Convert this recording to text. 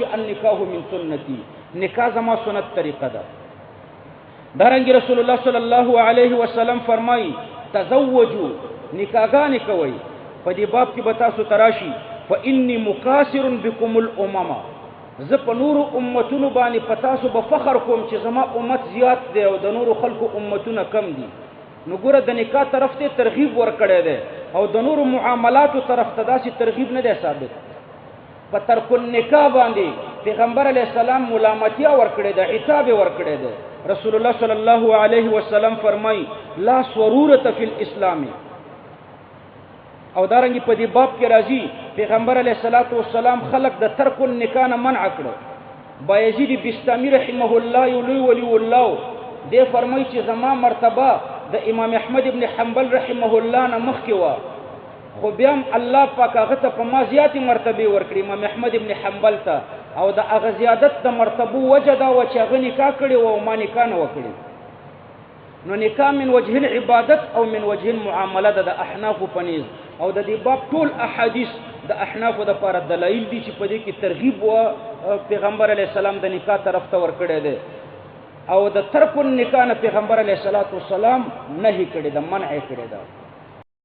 النکاح من سنتی، نکاح زما سنت طریقه ده. دارنګ رسول الله صلی الله علیه وسلم فرمایي تزوجوا، نکاحګانې کوئ. په دې باب کې به تاسو تراشي فإني مکاثر بكم الامم، زه په نورو امتونو باندې په تاسو به فخر کوم چې زما امت زیات دی او د نورو خلکو امتونه کم دي. نو ګوره د نکاح طرف ته ترغیب ورکړی دی او د نورو معاملاتو طرف ته داسې ترغیب نه دی ثابت. په ترک النکاح باندې پیغمبر علیه السلام ملامتیا ورکړی ده، عتاب ورکړی ده. رسول الله صلی الله علیه وسلم فرمای لا سرورة فی الاسلام. او دارنګ په دې باب کې راځي پیغمبر علیه السلام خلق د ترک النکاح نه منع کړو. بایزید بستامی رحمه الله یولوی ولی الله دې فرمای چې زما مرتبه د امام احمد ابن حنبل رحمه الله نه مخکې وه، خو بیا هم الله پاک هغه ته په ما زیاتې مرتبې ورکړي امام احمد ابن حنبل ته، او د هغه زیادت د مرتبو وجه دا وه چې هغه نکاح کړې وه او ما نکاح نه وکړې. نو نکاح من وجه العبادت او من وجه المعامله ده د احنافو په نیز. او د دې باب ټول احادیث د احنافو دپاره دلایل دي چې په دې کې ترغیب و پیغمبر علیه السلام د نکاح طرف ته ورکړی دی، او د ترک النکاح نه پیغمبر علیه السلام نهي کړی ده، منع یې کړی ده.